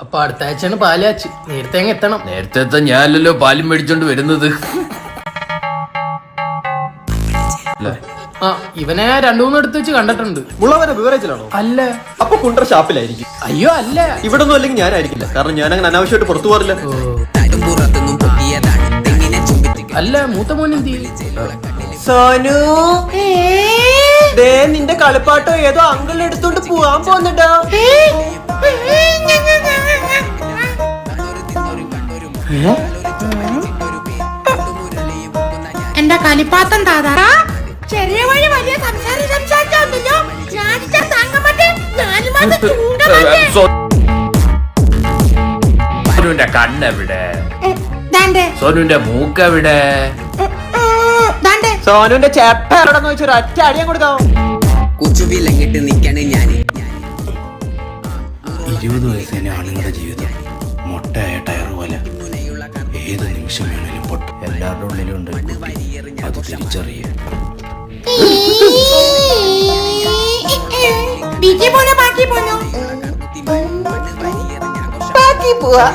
അപ്പൊ അടുത്ത ആഴ്ചയാണ് പാലാച്ച്. നേരത്തെ അങ്ങ് എത്തണം. നേരത്തെ എത്താൻ ഞാനല്ലോ പാലും മേടിച്ചോണ്ട് വരുന്നത്. ആ ഇവനെ 2-3 എടുത്ത് വെച്ച് കണ്ടിട്ടുണ്ട്. മുളവനെ ബിവറേജിലാണോ? അല്ല. അപ്പൊ കുണ്ടറ ഷാപ്പിലായിരിക്കും. അയ്യോ അല്ല, ഇവിടെ ഒന്നും അല്ലെങ്കിൽ ഞാനായിരിക്കില്ല. കാരണം ഞാൻ അങ്ങനെ അനാവശ്യമായിട്ട് പുറത്തു പോറില്ല. അല്ല, മൂത്ത മോനെന്തി? സോനു ദേ നിന്റെ കളിപ്പാട്ടോ ഏതോ അങ്കിൾ എടുത്തോണ്ട് പോവാൻ പോന്നിട്ടോ. എന്റെ കളിപ്പാത്തം താതാ ചെറിയ വഴി വലിയ സംസാരിച്ചോ. സോനുവിന്റെ കണ്ണെവിടെ? സോനുവിന്റെ മൂക്കെവിടെ? സോനുവിന്റെ ചേപ്പ എവിടെന്ന് വെച്ചൊരു ഒറ്റ അടിയാൻ കൊടുക്കാമോ? കുച്ചുവിലങ്ങിട്ട് നിക്കാണ് ഞാൻ. 20 വയസ്സിലെ ആളുകളുടെ ജീവിതം മൊട്ടയായ ടയർ പോലെ ഏത് നിമിഷം വേണേലും പൊട്ടും. എല്ലാവരുടെ ഉള്ളിലും ഉണ്ട് ഒരു കുട്ടി. അത് തിരിച്ചറിയുക. ബാക്കി പോവാ.